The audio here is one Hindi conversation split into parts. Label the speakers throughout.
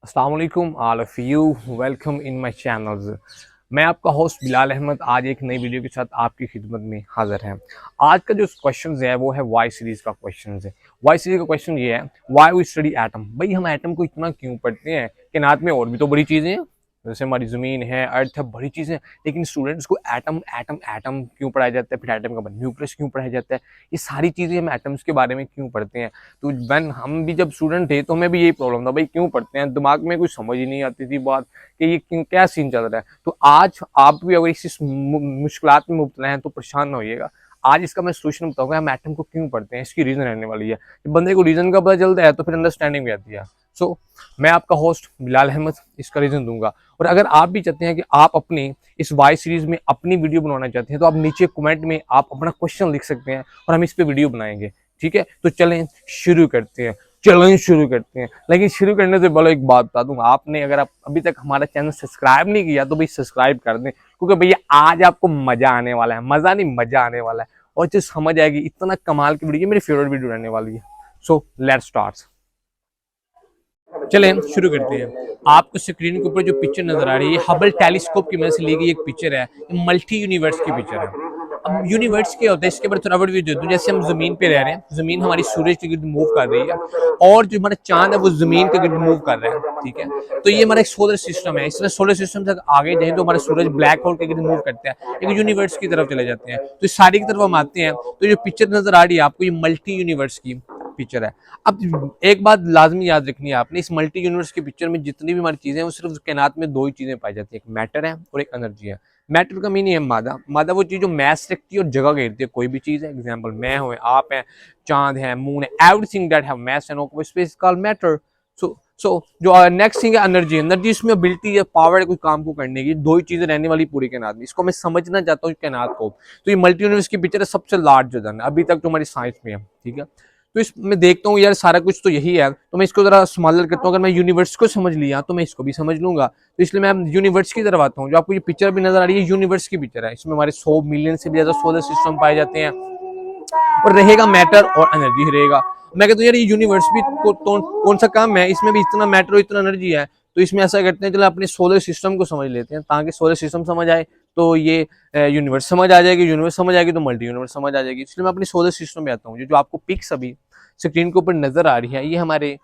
Speaker 1: अस्सलाम वालेकुम all of you. Welcome in my channels. मैं आपका होस्ट बिलाल अहमद आज एक नई वीडियो के साथ आपकी खिदमत में हाजिर है। आज का जो क्वेश्चन है वो है वाई सीरीज का क्वेश्चन है। वाई सीरीज का क्वेश्चन ये है, वाई वी स्टडी एटम। भाई हम एटम को इतना क्यों पढ़ते हैं कि नात में और भी तो बड़ी चीजें हैं, जैसे हमारी जमीन है, अर्थ है, बड़ी चीजें, लेकिन स्टूडेंट्स को एटम एटम एटम क्यों पढ़ाया जाता है, फिर एटम का बाद न्यूक्लियस क्यों पढ़ाया जाता है, ये सारी चीजें हम एटम्स के बारे में क्यों पढ़ते हैं। तो व्हेन हम भी जब स्टूडेंट थे तो हमें भी यही प्रॉब्लम था, भाई क्यों पढ़ते हैं, दिमाग में कुछ समझ ही नहीं आती थी बात कि ये क्यों, क्या सीन चल रहा है। तो आज आप भी अगर इस मुश्किलात में मुब्तला हैं तो परेशान ना होइएगा। आज इसका मैं सोल्यूशन बताऊंगा, हम एटम को क्यों पढ़ते हैं, इसकी रीजन रहने वाली है। जब बंदे को रीजन का पता चलता है तो फिर अंडरस्टैंडिंग भी आती है। सो मैं आपका होस्ट बिलाल अहमद इसका रीजन दूंगा। और अगर आप भी चाहते हैं कि आप अपनी इस वाई सीरीज में अपनी वीडियो बनवाना चाहते हैं तो आप नीचे कमेंट में आप अपना क्वेश्चन लिख सकते हैं और हम इस पे वीडियो बनाएंगे। ठीक है, तो चलें शुरू करते हैं। चैलेंज शुरू करते हैं, लेकिन शुरू करने से पहले एक बात बता दूं, आपने अगर आप अभी तक हमारा चैनल सब्सक्राइब नहीं किया तो भाई सब्सक्राइब कर दें, क्योंकि भैया आज आपको मजा आने वाला है, मजा नहीं मजा आने वाला है और जो समझ आएगी, इतना कमाल की वीडियो, मेरी फेवरेट वीडियो रहने वाली है। So let's start. चलें शुरू करते हैं। आपको स्क्रीन के ऊपर जो पिक्चर नजर आ रही है, हबल टेलीस्कोप की मदद से ली गई एक पिक्चर है, मल्टी यूनिवर्स की पिक्चर है। अब यूनिवर्स क्या होता है, इसके बारे में थोड़ा ओवरव्यू दे दूं। जैसे हम जमीन पे रह रहे हैं, जमीन हमारी सूरज के गिर्द मूव कर रही है और जो हमारा चांद है वो जमीन के गिर्द मूव कर रहा है। ठीक है, तो ये हमारा एक सोलर सिस्टम है। इसमें सोलर सिस्टम तक आगे जाए तो हमारा सूरज ब्लैक होल के गिर्द मूव करता है, एक यूनिवर्स की तरफ चले जाते हैं। तो इस सारी की तरफ हम आते हैं, तो जो पिक्चर नजर आ रही है आपको, ये मल्टी यूनिवर्स की पिक्चर है। अब एक बात लाजमी याद रखनी है आपने, इस मल्टी यूनिवर्स की पिक्चर में जितनी भी हमारी चीजें हैं वो सिर्फ कायनात में दो ही चीजें पाई जाती है, एक मैटर है और एक एनर्जी है। मैटर का मीनिंग है मादा। मादा वो चीज जो मैस रखती है और जगह घेरती है, कोई भी चीज है, एग्जांपल मैं हूं, आप हैं, चांद है, मून है, everything that have mass and space is called matter. So जो नेक्स्ट थिंग है एनर्जी। एनर्जी इसमें एबिलिटी है, पावर है कोई काम को करने की। दो ही चीजें रहने वाली पूरी कायनात में, इसको मैं समझना चाहता हूँ कायनात को। तो ये मल्टी यूनिवर्स की पिक्चर है, सबसे लार्ज जो है अभी तक तो हमारी साइंस में है। ठीक है, तो इसमें देखता हूँ यार सारा कुछ तो यही है, तो मैं इसको जरा स्मॉलर करता हूँ। अगर मैं यूनिवर्स को समझ लिया तो मैं इसको भी समझ लूंगा, तो इसलिए मैं यूनिवर्स की तरफ आता हूँ। जो आपको ये पिक्चर भी नजर आ रही है, यूनिवर्स की पिक्चर है। इसमें हमारे 100 मिलियन से भी ज्यादा सोलर सिस्टम पाए जाते हैं और रहेगा मैटर और एनर्जी रहेगा। मैं कहता हूँ यार ये यूनिवर्स भी कौन सा काम है, इसमें भी इतना मैटर और इतना एनर्जी है। तो इसमें ऐसा करते हैं, चलो अपने सोलर सिस्टम को समझ लेते हैं, ताकि सोलर सिस्टम समझ आए तो ये यूनिवर्स समझ आ जाएगी, यूनिवर्स समझ आएगी तो मल्टी यूनिवर्स समझ आ जाएगी। इसलिए मैं अपनी सोलर सिस्टम में आता हूँ। जो आपको पिक्स अभी स्क्रीन के ऊपर नजर आ रही है, ये हमारे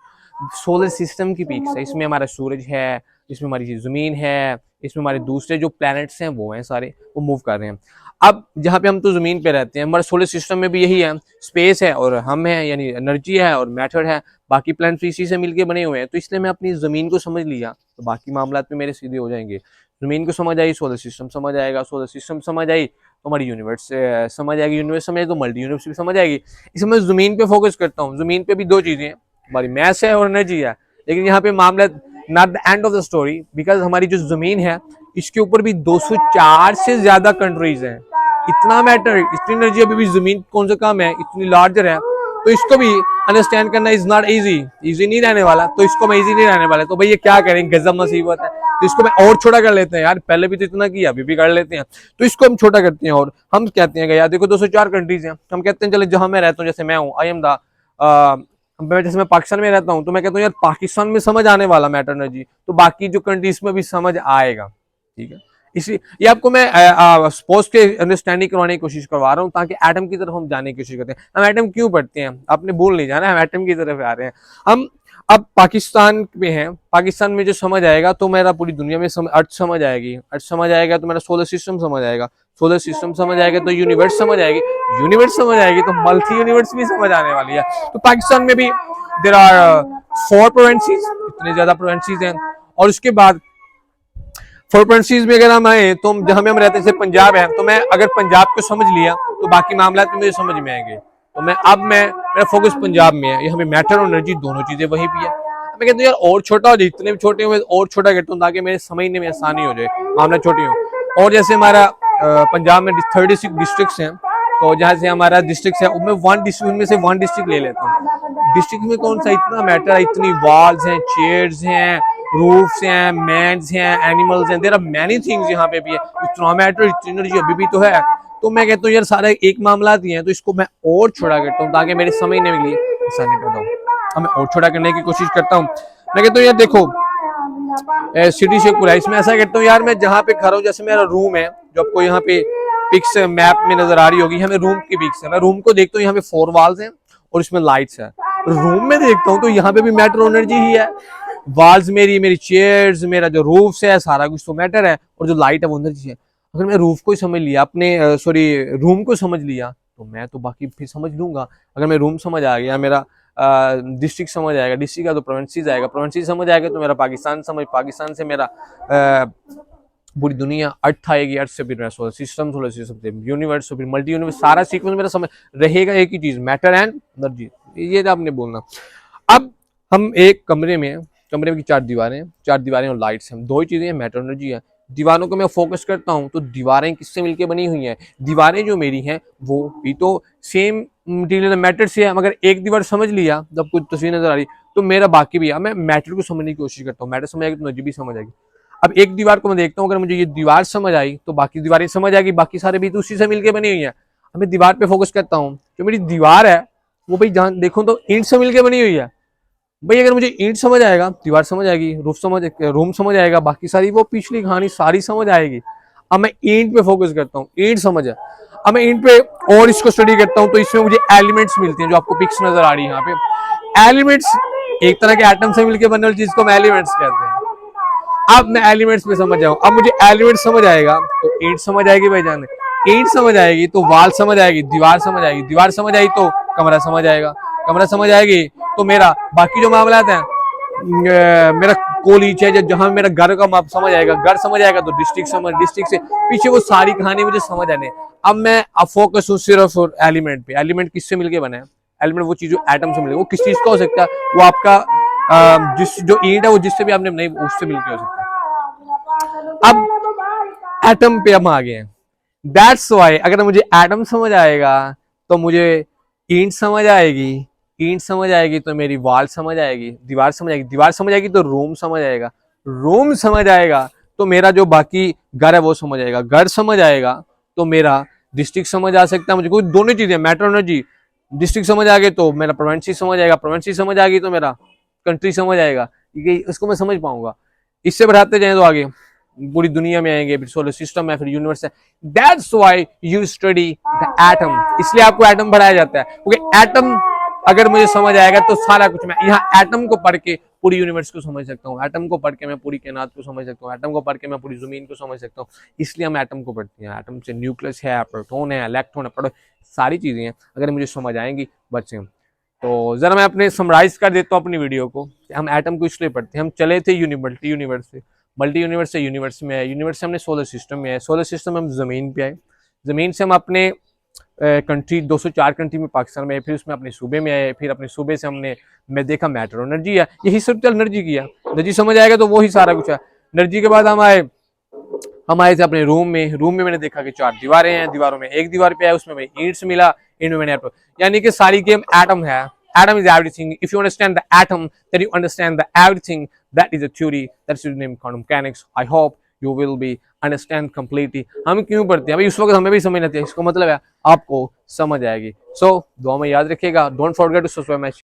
Speaker 1: सोलर सिस्टम की पिक्स है। इसमें हमारा सूरज है, इसमें हमारी जमीन है, इसमें हमारे दूसरे जो प्लैनेट्स हैं वो हैं, सारे वो मूव कर रहे हैं। अब जहाँ पे हम तो जमीन पे रहते हैं, हमारे सोलर सिस्टम में भी यही है, स्पेस है और हम हैं, यानी एनर्जी है और मैटर है। बाकी प्लैनेट्स इसी से मिलके बने हुए हैं। तो इसलिए मैं अपनी जमीन को समझ लिया तो बाकी मामला में मेरे सीधे हो जाएंगे। जमीन को समझ आई, सोलर सिस्टम समझ आएगा, सोलर सिस्टम समझ आई तो हमारी यूनिवर्स समझ आएगी, यूनिवर्स समझ आई तो मल्टी यूनिवर्स भी समझ आएगी। इसमें मैं जमीन पे फोकस करता हूँ। जमीन पे भी दो चीजें हैं, हमारी मैस है और एनर्जी है। लेकिन यहाँ पे मामला not the end of the story, because हमारी जो जमीन है इसके ऊपर भी 204 से ज्यादा कंट्रीज हैं। इतना मैटर, इतनी एनर्जी, अभी भी जमीन कौन सा काम है, इतनी लार्जर है। तो इसको भी अंडरस्टैंड करना इज नॉट इजी नहीं रहने वाला। तो इसको मैं इजी नहीं रहने वाला, तो भाई ये क्या करें, गजब मुसीबत है। तो इसको मैं और छोटा कर लेते हैं यार, पहले भी तो इतना किया, अभी भी कर लेते हैं। तो इसको हम छोटा करते हैं और हम कहते हैं यार देखो 204 कंट्रीज हैं। हम कहते हैं चले जहां मैं रहता हूँ, जैसे मैं हूँ, आई एम द जैसे मैं पाकिस्तान में रहता हूँ, तो मैं कहता हूँ यार पाकिस्तान में समझ आने वाला मैटर एनर्जी, तो बाकी जो कंट्रीज में भी समझ आएगा। ठीक है, इसी ये आपको मैं स्पोर्ट्स के अंडरस्टैंडिंग करवाने की कोशिश करवा रहा हूँ, ताकि एटम की तरफ हम जाने की कोशिश करते हैं। हम एटम क्यों पढ़ते हैं, आपने भूल नहीं जाना, हम एटम की तरफ आ रहे हैं। हम अब पाकिस्तान में हैं, पाकिस्तान में जो समझ आएगा तो मेरा पूरी दुनिया में अर्थ समझ आएगी, अर्थ समझ आएगा तो मेरा सोलर सिस्टम समझ आएगा, सोलर सिस्टम समझ आएगा तो यूनिवर्स समझ आएगी, यूनिवर्स समझ आएगी तो मल्टी यूनिवर्स भी समझ आने वाली है। तो पाकिस्तान में भी देयर आर 4 प्रोविंसेस, इतने ज्यादा प्रोविंसेस हैं। और उसके बाद 4 प्रोविंसेस में अगर हम आए तो जहां में हम रहते हैं, जैसे पंजाब है, तो मैं अगर पंजाब को समझ लिया तो बाकी मामला तो मुझे समझ में आएंगे। तो मेरा फोकस पंजाब में है, यहाँ पे मैटर और एनर्जी दोनों चीजें वहीं भी है। मैं कहता हूँ यार और छोटा हो जाए, इतने भी छोटे हुए और छोटा करता हूँ ताकि मेरे समझने में आसानी हो जाए, मामला छोटी हो। और जैसे हमारा पंजाब में 36 डिस्ट्रिक्ट हैं, तो जहाँ से हमारा डिस्ट्रिक्ट है उनमें 1 डिस्ट्रिक्ट, उनमें से 1 डिस्ट्रिक्ट ले लेता हूँ। डिस्ट्रिक्ट में कौन सा इतना मैटर है, इतनी वॉल्स हैं, चेयर्स हैं, रूफ्स हैं, मैन्स हैं, एनिमल्स हैं, देयर आर मेनी थिंग्स। यहाँ पे भी है, इतना मैटर, इतनी एनर्जी अभी भी तो है। तो मैं कहता हूँ यार सारे एक मामला ही है, तो इसको मैं और छोटा करता हूँ ताकि मेरे समझने के लिए आसानी पैदा हो। मैं और छोटा करने की कोशिश करता हूँ। मैं कहता हूँ यार देखो सिटी शेखपुरा। इसमें ऐसा करता हूँ यार, मैं जहाँ पे खड़ा हूँ, जैसे मेरा रूम है जो आपको यहाँ पे पिक्स मैप में नजर आ रही होगी, हमें रूम की पिक्स है। मैं रूम को देखता हूँ, यहाँ पे 4 वॉल्स हैं और इसमें लाइट्स है। रूम में देखता हूँ तो यहाँ पे भी मैटर एनर्जी ही है। वॉल्स मेरी चेयर्स, मेरा जो रूफ है, सारा कुछ तो मैटर है, और जो लाइट है वो एनर्जी है। अगर मैं रूफ को ही समझ लिया, अपने सॉरी रूम को समझ लिया, तो मैं तो बाकी फिर समझ लूंगा। अगर मैं रूम समझ आ गया, मेरा डिस्ट्रिक्ट समझ आएगा, डिस्ट्रिक्ट का तो प्रोविंसेस आएगा, प्रोविंसेस समझ आएगा तो मेरा पाकिस्तान समझ, पाकिस्तान से मेरा पूरी दुनिया, अर्थ आएगी, अर्थ से फिर सोलर सिस्टम से यूनिवर्स, फिर मल्टी यूनिवर्स, सारा सीक्वेंस मेरा समझ रहेगा। एक ही चीज, मैटर एंड एनर्जी, ये आपने बोलना। अब हम एक कमरे में की 4 दीवारें और लाइट्स हैं, 2 ही चीजें, मैटर एनर्जी है। दीवारों को मैं फोकस करता हूँ तो दीवारें किससे मिलकर बनी हुई हैं? दीवारें जो मेरी हैं वो भी तो सेम मटीरियल मैटर से है, मगर एक दीवार समझ लिया, जब कुछ तस्वीर नजर आ रही तो मेरा बाकी भी है। मैं मैटर को समझने की कोशिश करता हूँ, मैटर समझ आएगी तो एनर्जी भी समझ आएगी। अब एक दीवार को मैं देखता हूँ, अगर मुझे ये दीवार समझ आई तो बाकी दीवारें समझ आएगी, बाकी सारे भी तो उसी से मिलकर बनी हुई है। अब मैं दीवार पे फोकस करता हूँ, जो मेरी दीवार है वो भाई जहां देखो तो ईंट से मिलकर बनी हुई है। भाई अगर मुझे ईंट समझ आएगा, दीवार समझ आएगी, रूम समझ आएगा, बाकी सारी वो पिछली कहानी सारी समझ आएगी। अब मैं ईंट पे फोकस करता हूँ, ईंट समझ है। अब मैं ईंट पे और इसको स्टडी करता हूँ तो इसमें मुझे एलिमेंट्स मिलते हैं, जो आपको पिक्स नजर आ रही है यहाँ पे। एलिमेंट्स एक तरह के एटम से मिलकर बनने वाली चीज को हम एलिमेंट्स कहते हैं। अब मैं एलिमेंट्स पे समझ जाऊँ, अब मुझे एलिमेंट्स समझ आएगा तो ईंट समझ आएगी भाई जान, ईंट समझ आएगी तो वाल समझ आएगी, दीवार समझ आएगी, दीवार समझ आई तो कमरा समझ आएगा, कमरा समझ आएगी तो मेरा बाकी जो मामला है, मेरा कॉलेज है जहां मेरा घर का माप समझ आएगा, घर समझ आएगा तो डिस्ट्रिक्ट समझ, डिस्ट्रिक्ट से पीछे वो सारी कहानी मुझे समझ आने। अब मैं फोकस हूँ सिर्फ एलिमेंट पे। एलिमेंट किससे मिलके बना है? एलिमेंट वो चीज जो एटम से मिलेगा, वो किस चीज का हो सकता है? वो आपका जिस जो ईंट है वो जिससे भी आपने नहीं उससे मिलके हो सकता है। अब एटम पे हम आ गए हैं। दैट्स वाई अगर मुझे एटम समझ आएगा तो मुझे ईंट समझ आएगी, ईंट समझ आएगी तो मेरी वॉल समझ आएगी, दीवार समझ आएगी, दीवार समझ आएगी तो रूम समझ आएगा, रूम समझ आएगा तो मेरा जो बाकी घर है वो समझ आएगा, घर समझ आएगा तो मेरा डिस्ट्रिक्ट समझ आ सकता है। मुझे कोई दोनों चीजें, मैटर एनर्जी, डिस्ट्रिक्ट समझ आ गए तो मेरा प्रोविंस समझ आएगा, प्रोविंस समझ आ गई तो मेरा कंट्री समझ आएगा। इसको मैं समझ पाऊंगा। इससे बढ़ाते जाए तो आगे पूरी दुनिया में आएंगे, फिर सोलर सिस्टम है, फिर यूनिवर्स है। That's why you study the atom. इसलिए आपको एटम पढ़ाया जाता है, क्योंकि एटम अगर मुझे समझ आएगा तो सारा कुछ, मैं यहाँ एटम को पढ़ के पूरी यूनिवर्स को समझ सकता हूँ, एटम को पढ़ के मैं पूरी कायनात को समझ सकता हूँ, एटम को पढ़ के मैं पूरी जमीन को समझ सकता हूँ। इसलिए हम एटम को पढ़ते हैं। एटम से न्यूक्लियस है, प्रोटॉन है, इलेक्ट्रॉन है, सारी चीजें हैं, अगर मुझे समझ आएंगी बच्चे। तो जरा मैं अपने समराइज कर देता हूँ अपनी वीडियो को। हम एटम को इसलिए पढ़ते हैं, हम चले थे मल्टी यूनिवर्स से, मल्टी यूनिवर्स से यूनिवर्स में आए, यूनिवर्स से हमने सोलर सिस्टम में आए, सोलर सिस्टम में हम जमीन पे आए, जमीन से हम अपने कंट्री 204 कंट्री में पाकिस्तान में आए, फिर उसमें अपने सूबे में आए, फिर अपने सूबे से मैं देखा मैटर एनर्जी है, यही सब चल एनर्जी किया। एनर्जी समझ आएगा तो वो ही सारा कुछ है। एनर्जी के बाद हम आए थे अपने रूम में मैंने देखा कि 4 दीवारें हैं, दीवारों में एक दीवार पे आया उसमें मैं ईंट्स मिला, ईंट में मैंने यानी कि सारी गेम एटम है। Atom is everything. If you understand the atom, then you understand the everything. That is a theory. That's the name quantum mechanics. I hope you will be understand completely. हम क्यों पढ़ते हैं अभी, उस वक्त हमें भी समझ नहीं आती है, इसको मतलब है आपको समझ आएगी। So दुआ में याद रखिएगा। Don't forget to subscribe my channel.